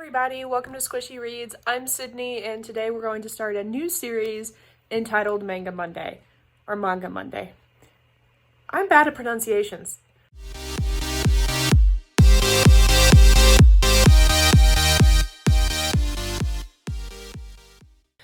everybody, welcome to Squishy Reads. I'm Sydney and today we're going to start a new series entitled Manga Monday, or Manga Monday. I'm bad at pronunciations.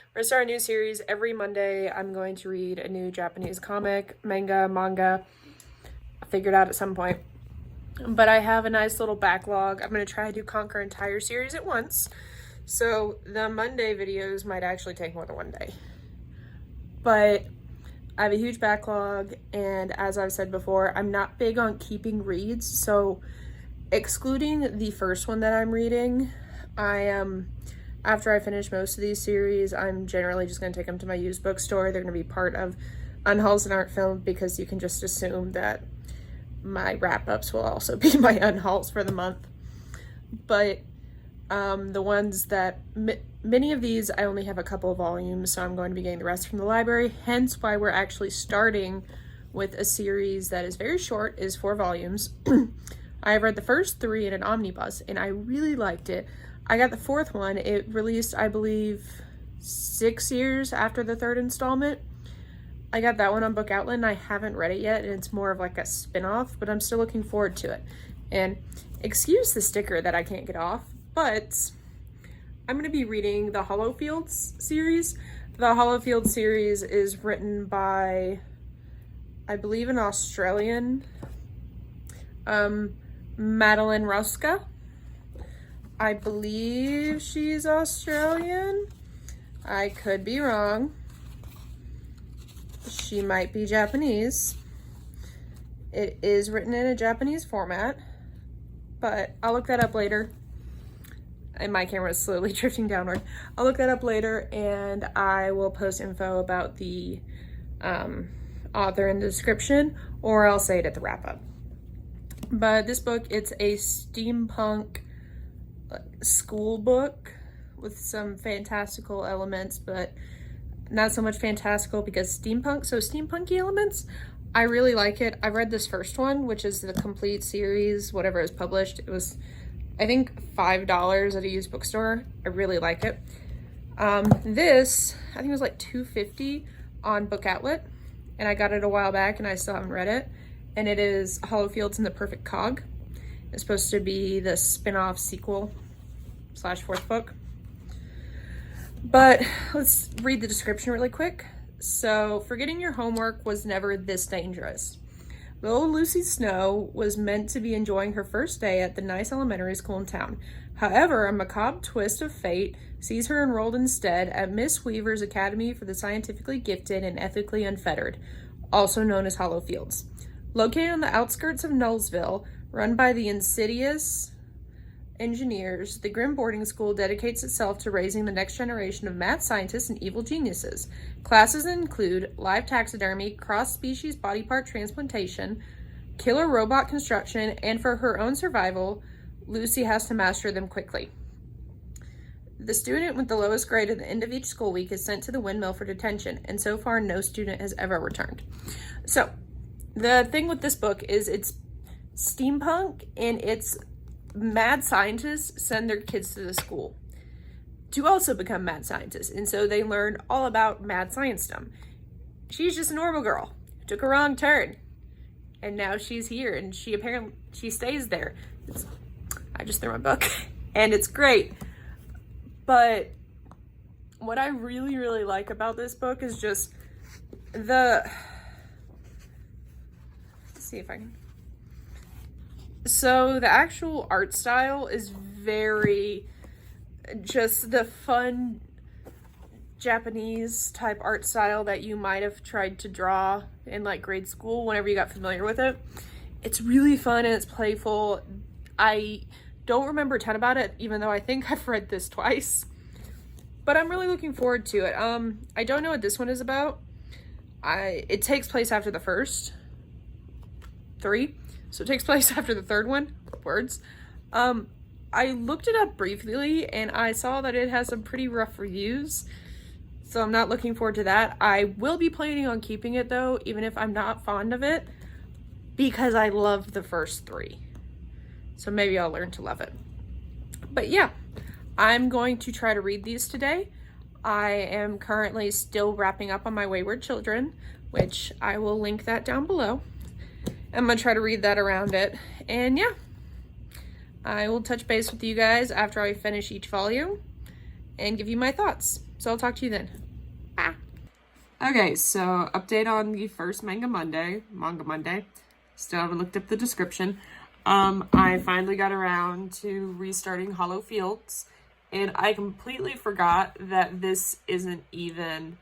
We're going to start a new series every Monday. I'm going to read a new Japanese comic, manga. I'll figure it out at some point. But I have a nice little backlog. I'm going to try to conquer an entire series at once. So the Monday videos might actually take more than one day. But I have a huge backlog, and as I've said before, I'm not big on keeping reads. So excluding the first one that I'm reading, after I finish most of these series, I'm generally just going to take them to my used bookstore. They're going to be part of Unhauls and Art Filmed because you can just assume that my wrap-ups will also be my unhauls for the month. But the ones that many of these I only have a couple of volumes, so I'm going to be getting the rest from the library, hence why we're actually starting with a series that is very short, is 4 volumes. I read the first 3 in an omnibus and I really liked it. I got the 4th one. It released, I believe, 6 years after the 3rd installment. I got that one on Book Outlet and I haven't read it yet, and it's more of like a spin-off, but I'm still looking forward to it. And excuse the sticker that I can't get off, but I'm going to be reading the Hollow Fields series. The Hollow Fields series is written by, I believe, an Australian, Madeline Rosca. I believe she's Australian. I could be wrong. She might be Japanese. It is written in a Japanese format, but I'll look that up later. And my camera is slowly drifting downward. I'll look that up later, and I will post info about the author in the description, or I'll say it at the wrap-up. But this book, it's a steampunk school book with some fantastical elements, but not so much fantastical because steampunk, so steampunky elements. I really like it. I read this first one, which is the complete series, whatever is published. It was, I think, $5 at a used bookstore. I really like it. This, I think it was like $2.50 on Book Outlet, and I got it a while back and I still haven't read it. And it is Hollow Fields and the Perfect Cog. It's supposed to be the spin-off sequel / 4th book. But let's read the description really quick. So, forgetting your homework was never this dangerous. Little Lucy Snow was meant to be enjoying her first day at the nice elementary school in town. However, a macabre twist of fate sees her enrolled instead at Miss Weaver's Academy for the Scientifically Gifted and Ethically Unfettered, also known as Hollow Fields. Located on the outskirts of Nullsville, run by the insidious engineers, the grim boarding school dedicates itself to raising the next generation of mad scientists and evil geniuses. Classes include live taxidermy, cross-species body part transplantation, killer robot construction, and for her own survival, Lucy has to master them quickly. The student with the lowest grade at the end of each school week is sent to the windmill for detention, and so far no student has ever returned. So, the thing with this book is it's steampunk, and it's mad scientists send their kids to the school to also become mad scientists, and so they learn all about mad sciencedom. She's just a normal girl who took a wrong turn, and now she's here, and she stays there. I just threw my book and it's great. But what I really like about this book is just let's see if I can. So the actual art style is very just the fun Japanese type art style that you might have tried to draw in like grade school whenever you got familiar with it. It's really fun and it's playful. I don't remember a ton about it, even though I think I've read this twice, but I'm really looking forward to it. I don't know what this one is about. It takes place after the first 3. So it takes place after the 3rd one. Words. I looked it up briefly and I saw that it has some pretty rough reviews. So I'm not looking forward to that. I will be planning on keeping it though, even if I'm not fond of it, because I loved the first 3. So maybe I'll learn to love it. But yeah, I'm going to try to read these today. I am currently still wrapping up on my Wayward Children, which I will link that down below. I'm gonna try to read that around it. And yeah, I will touch base with you guys after I finish each volume and give you my thoughts. So I'll talk to you then. Bye. Okay, so update on the first Manga Monday. Still haven't looked up the description. I finally got around to restarting Hollow Fields, and I completely forgot that this isn't even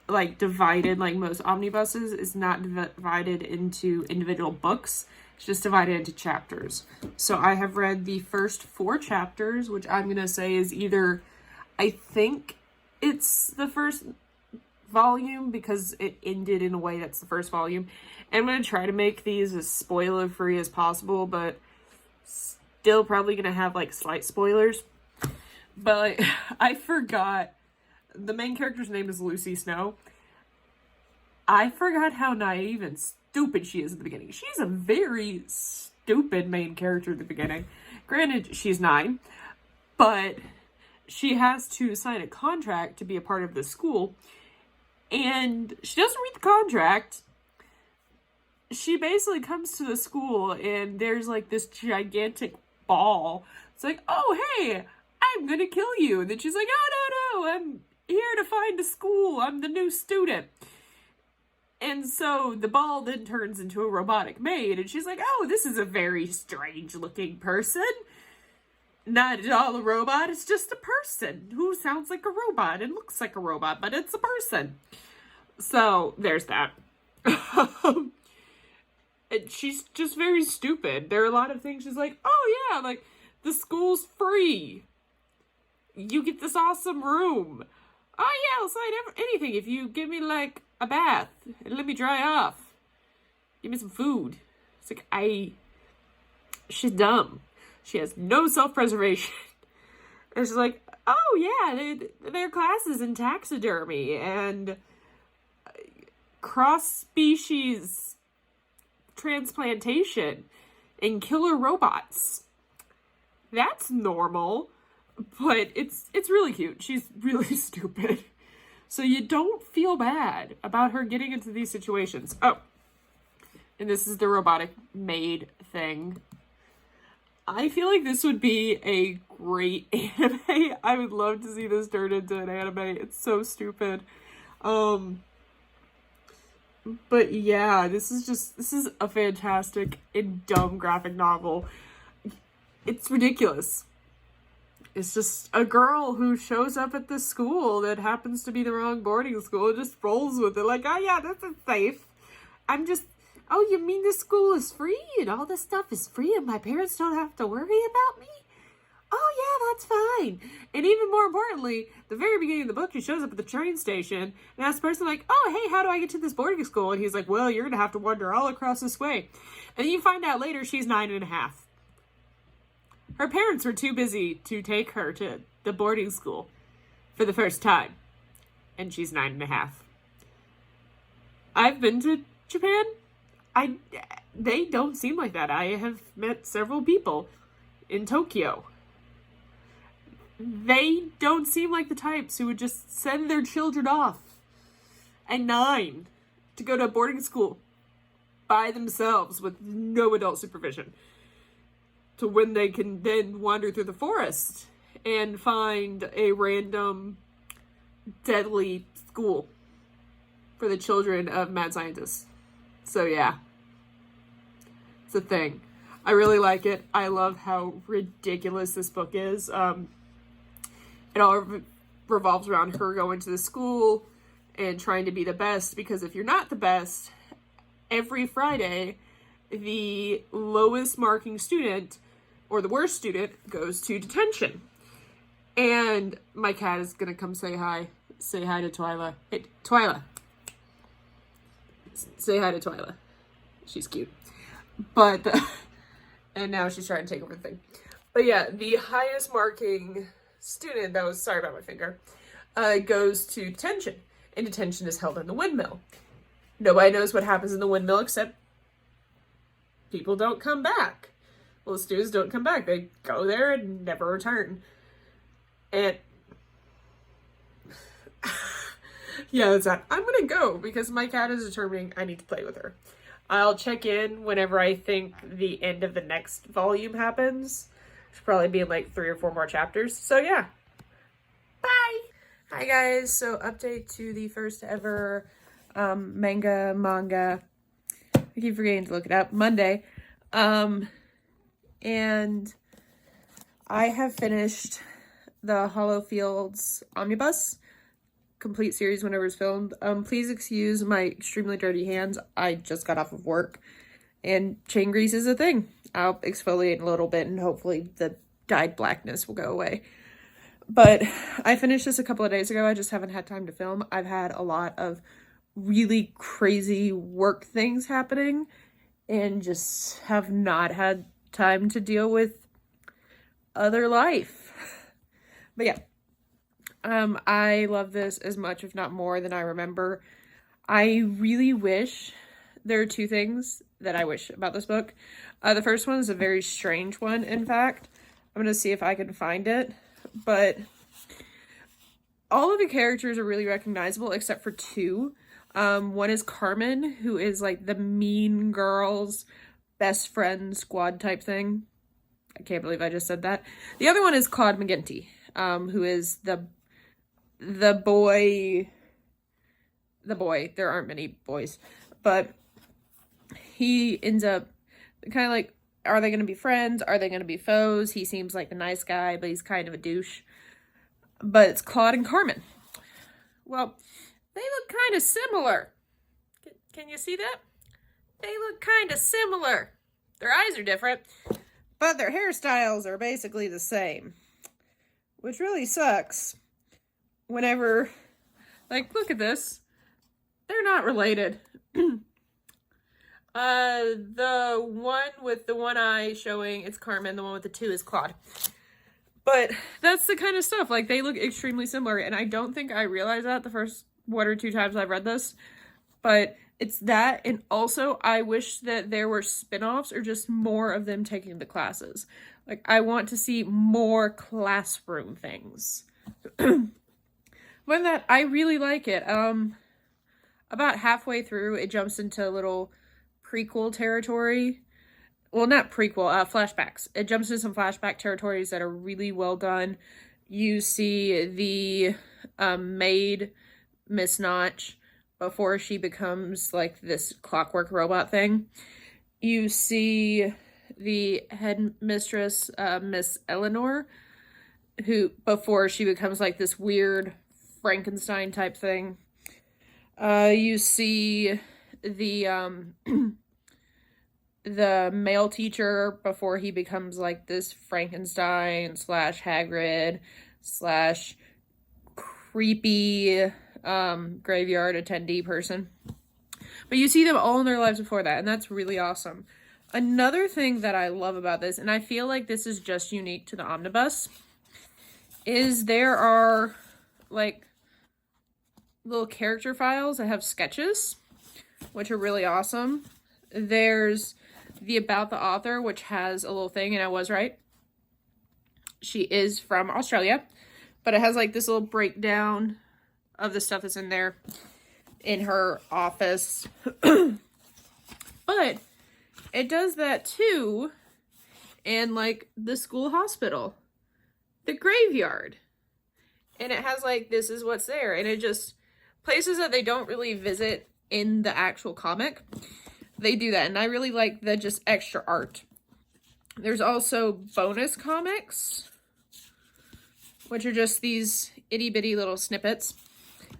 like divided like most omnibuses. It's not divided into individual books. It's just divided into chapters. So I have read the first 4 chapters, which I'm gonna say is either, I think it's the first volume because it ended in a way that's the first volume. And I'm gonna try to make these as spoiler free as possible, but still probably gonna have like slight spoilers. But I forgot the main character's name is Lucy Snow. I forgot how naive and stupid she is at the beginning. She's a very stupid main character at the beginning. Granted, she's 9, but she has to sign a contract to be a part of the school, and she doesn't read the contract. She basically comes to the school, and there's like this gigantic ball. It's like, oh, hey, I'm gonna kill you. And then she's like, oh, no, I'm here to find a school. I'm the new student. And so the ball then turns into a robotic maid, and she's like, oh, this is a very strange looking person. Not at all a robot, it's just a person who sounds like a robot and looks like a robot, but it's a person. So there's that. And she's just very stupid. There are a lot of things she's like, oh yeah, like the school's free. You get this awesome room. Oh yeah, I'll sign anything if you give me like a bath and let me dry off. Give me some food. It's like, she's dumb. She has no self-preservation. And she's like, oh yeah, their classes in taxidermy and cross-species transplantation and killer robots. That's normal, but it's really cute. She's really stupid. So you don't feel bad about her getting into these situations. Oh, and this is the robotic maid thing. I feel like this would be a great anime. I would love to see this turned into an anime. It's so stupid. But yeah, this is a fantastic and dumb graphic novel. It's ridiculous. It's just a girl who shows up at this school that happens to be the wrong boarding school and just rolls with it. Like, oh yeah, this is safe. Oh, you mean this school is free and all this stuff is free and my parents don't have to worry about me? Oh yeah, that's fine. And even more importantly, the very beginning of the book, he shows up at the train station and asks the person like, oh, hey, how do I get to this boarding school? And he's like, well, you're going to have to wander all across this way. And then you find out later she's 9.5. Her parents were too busy to take her to the boarding school for the first time. And she's 9.5. I've been to Japan. They don't seem like that. I have met several people in Tokyo. They don't seem like the types who would just send their children off at 9 to go to a boarding school by themselves with no adult supervision, to when they can then wander through the forest and find a random deadly school for the children of mad scientists. So yeah, it's a thing. I really like it. I love how ridiculous this book is. It all revolves around her going to the school and trying to be the best, because if you're not the best, every Friday, the lowest marking student or the worst student goes to detention. And my cat is gonna come say hi. Say hi to Twyla. Hey, Twyla. Say hi to Twyla. She's cute. But, and now she's trying to take over the thing. But yeah, the highest marking student, that was, sorry about my finger, goes to detention. And detention is held in the windmill. Nobody knows what happens in the windmill except people don't come back. Well, the students don't come back. They go there and never return. And yeah, that's that. I'm gonna go because my cat is determining I need to play with her. I'll check in whenever I think the end of the next volume happens. Should probably be in like 3 or 4 more chapters. So yeah. Bye! Hi guys, so update to the first ever manga. I keep forgetting to look it up. Monday. And I have finished the Hollow Fields Omnibus complete series whenever it's filmed. Please excuse my extremely dirty hands. I just got off of work and chain grease is a thing. I'll exfoliate in a little bit and hopefully the dyed blackness will go away. But I finished this a couple of days ago. I just haven't had time to film. I've had a lot of really crazy work things happening and just have not had time to deal with other life. But yeah. I love this as much, if not more, than I remember. I really wish there are 2 things that I wish about this book. The first one is a very strange one, in fact. I'm going to see if I can find it. But all of the characters are really recognizable except for 2. One is Carmen, who is like the mean girl's best friend squad type thing. I can't believe I just said that. The other one is Claude McGinty, who is the boy, there aren't many boys, but he ends up kind of like, are they going to be friends? Are they going to be foes? He seems like a nice guy, but he's kind of a douche. But it's Claude and Carmen. Well, they look kind of similar. Can you see that? They look kind of similar. Their eyes are different, but their hairstyles are basically the same, which really sucks. Whenever, like, look at this. They're not related. The one with the one eye showing, it's Carmen. The one with the 2 is Claude. But that's the kind of stuff. Like, they look extremely similar. And I don't think I realized that the first 1 or 2 times I've read this. But it's that. And also, I wish that there were spin-offs or just more of them taking the classes. Like, I want to see more classroom things. But that, I really like it. About halfway through, it jumps into a little prequel territory. Well, not prequel, flashbacks. It jumps into some flashback territories that are really well done. You see the maid, Miss Notch, before she becomes like this clockwork robot thing. You see the headmistress, Miss Eleanor, who, before she becomes like this weird Frankenstein type thing. You see the the male teacher before he becomes like this Frankenstein / Hagrid / creepy graveyard attendee person. But you see them all in their lives before that, and that's really awesome. Another thing that I love about this, and I feel like this is just unique to the Omnibus, is there are like little character files that have sketches, which are really awesome. There's the about the author, which has a little thing, and I was right. She is from Australia, but it has like this little breakdown of the stuff that's in there in her office. But it does that too in like the school hospital, the graveyard. And it has like, this is what's there. And it just, places that they don't really visit in the actual comic, they do that. And I really like the just extra art. There's also bonus comics, which are just these itty bitty little snippets.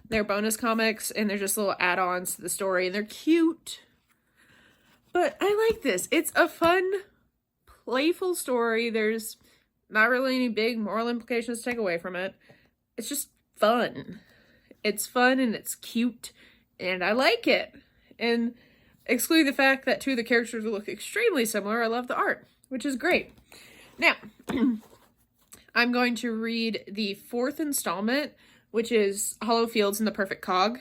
They're bonus comics and they're just little add-ons to the story and they're cute. But I like this. It's a fun, playful story. There's not really any big moral implications to take away from it. It's just fun. It's fun and it's cute and I like it. And excluding the fact that 2 of the characters look extremely similar, I love the art, which is great. Now, I'm going to read the 4th installment, which is Hollow Fields and the Perfect Cog,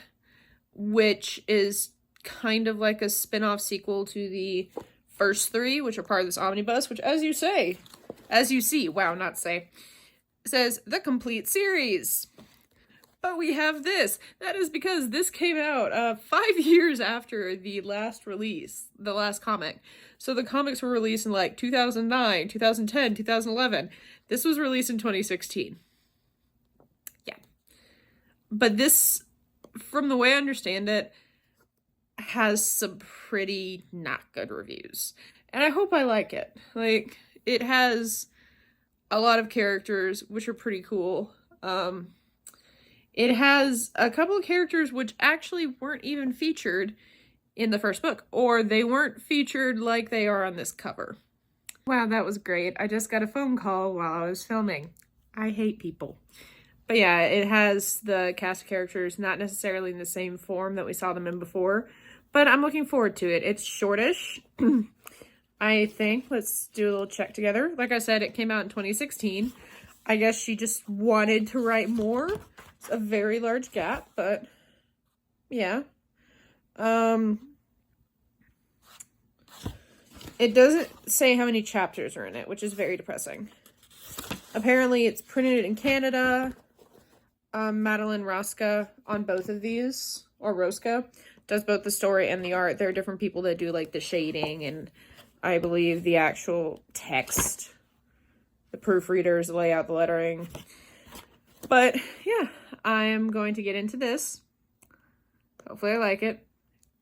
which is kind of like a spin-off sequel to the first 3, which are part of this omnibus, which as you see, wow, not say, It says the complete series. But we have this. That is because this came out 5 years after the last release, the last comic. So the comics were released in like 2009, 2010, 2011. This was released in 2016. Yeah. But this, from the way I understand it, has some pretty not good reviews. And I hope I like it. Like, it has a lot of characters, which are pretty cool. It has a couple of characters which actually weren't even featured in the first book, or they weren't featured like they are on this cover. Wow, that was great. I just got a phone call while I was filming. I hate people. But yeah, it has the cast of characters not necessarily in the same form that we saw them in before, but I'm looking forward to it. It's shortish, I think. Let's do a little check together. Like I said, it came out in 2016. I guess she just wanted to write more. It's a very large gap, but yeah. It doesn't say how many chapters are in it, which is very depressing. Apparently it's printed in Canada. Madeline Rosca on both of these, or Rosca, does both the story and the art. There are different people that do like the shading and I believe the actual text. The proofreaders lay out the lettering. But yeah, I am going to get into this. Hopefully I like it.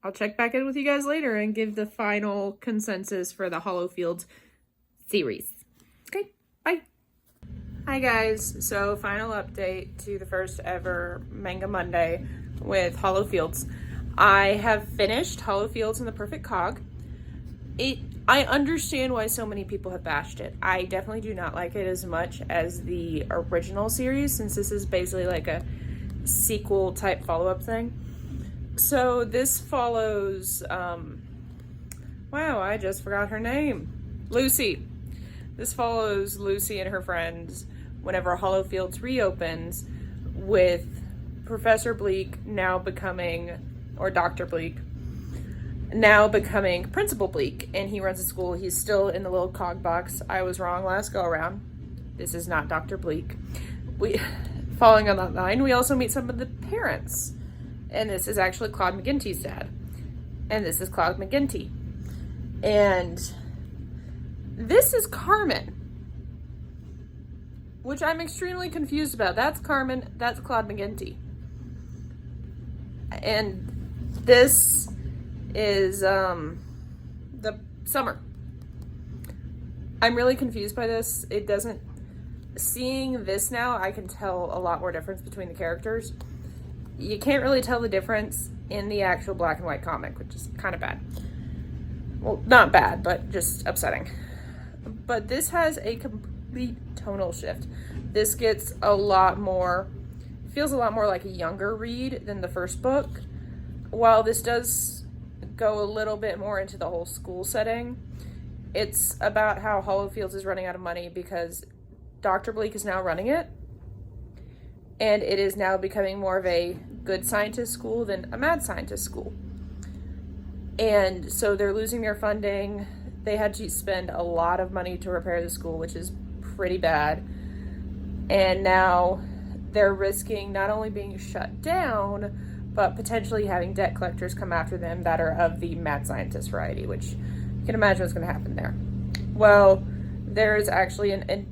I'll check back in with you guys later and give the final consensus for the Hollow Fields series. Okay, bye. Hi guys, so final update to the first ever Manga Monday with Hollow Fields. I have finished Hollow Fields and the Perfect Cog. I understand why so many people have bashed it. I definitely do not like it as much as the original series, since this is basically like a sequel type follow-up thing. So this follows, wow, I just forgot her name. Lucy. This follows Lucy and her friends whenever Hollow Fields reopens, with Professor Bleak now becoming, or Dr. Bleak, now becoming Principal Bleak, and he runs a school. He's still in the little cog box. I was wrong last go around. This is not Dr. Bleak. Following on that line, we also meet some of the parents. And this is actually Claude McGinty's dad. And this is Claude McGinty. And this is Carmen, which I'm extremely confused about. That's Carmen, that's Claude McGinty. And this is the summer. I'm really confused by this. It doesn't, seeing this now, I can tell a lot more difference between the characters. You can't really tell the difference in the actual black and white comic, which is kind of bad. Well, not bad, but just upsetting. But this has a complete tonal shift. This gets a lot more, feels a lot more like a younger read than the first book. While this does go a little bit more into the whole school setting, it's about how Hollow Fields is running out of money because Dr. Bleak is now running it. And it is now becoming more of a good scientist school than a mad scientist school. And so they're losing their funding. They had to spend a lot of money to repair the school, which is pretty bad. And now they're risking not only being shut down, but potentially having debt collectors come after them that are of the mad scientist variety, which you can imagine what's going to happen there. Well, there's actually an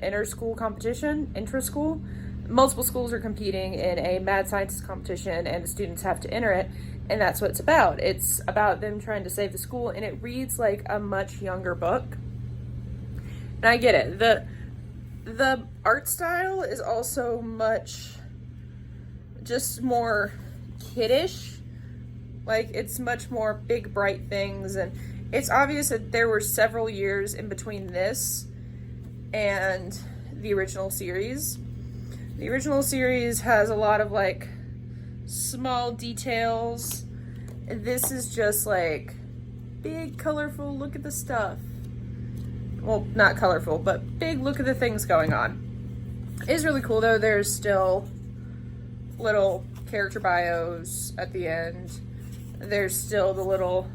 inter-school competition, intra-school. Multiple schools are competing in a mad scientist competition, and the students have to enter it, and that's what it's about. It's about them trying to save the school, and it reads like a much younger book. And I get it. The art style is also much just more kiddish. Like, it's much more big, bright things, and it's obvious that there were several years in between this and the original series. The original series has a lot of like small details. This is just like big, colorful, look at the stuff. Well, not colorful, but big look at the things going on. It is really cool though. There's still little character bios at the end. There's still the little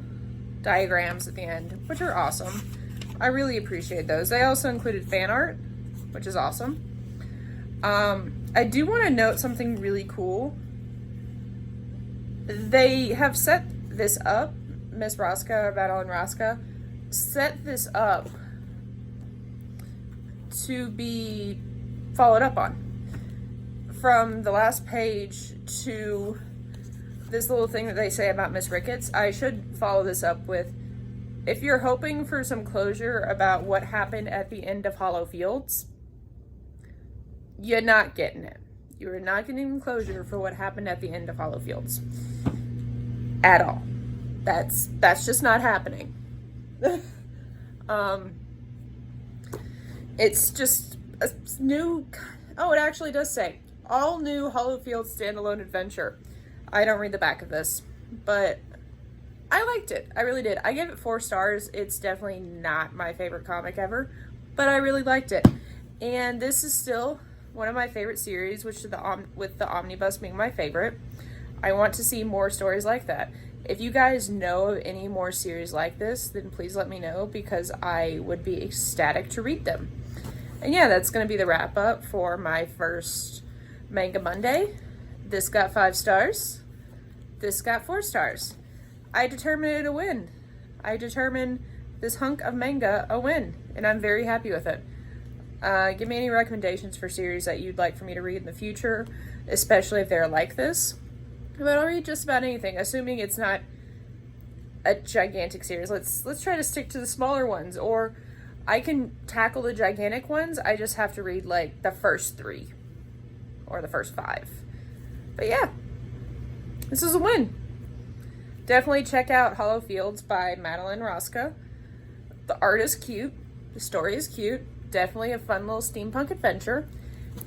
diagrams at the end, which are awesome. I really appreciate those. They also included fan art, which is awesome. I do want to note something really cool. They have set this up, Miss Rosca, Madeline Rosca, set this up to be followed up on. From the last page to this little thing that they say about Miss Ricketts, I should follow this up with, if you're hoping for some closure about what happened at the end of Hollow Fields, you're not getting it. You're not getting closure for what happened at the end of Hollow Fields. At all. That's just not happening. It's just a new... Oh, it actually does say, all new Hollow Fields standalone adventure. I don't read the back of this, but I liked it. I really did. I gave it 4 stars. It's definitely not my favorite comic ever, but I really liked it. And this is still one of my favorite series, which with the Omnibus being my favorite. I want to see more stories like that. If you guys know of any more series like this, then please let me know, because I would be ecstatic to read them. And yeah, that's going to be the wrap up for my first Manga Monday. This got 5 stars. This got 4 stars. I determined it a win. I determined this hunk of manga a win, and I'm very happy with it. Give me any recommendations for series that you'd like for me to read in the future, especially if they're like this. But I'll read just about anything, assuming it's not a gigantic series. Let's try to stick to the smaller ones, or I can tackle the gigantic ones. I just have to read like the first 3 or the first 5. But yeah, this is a win. Definitely check out Hollow Fields by Madeline Rosca. The art is cute. The story is cute. Definitely a fun little steampunk adventure.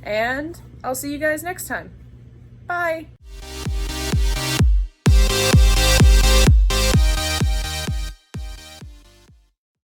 And I'll see you guys next time. Bye!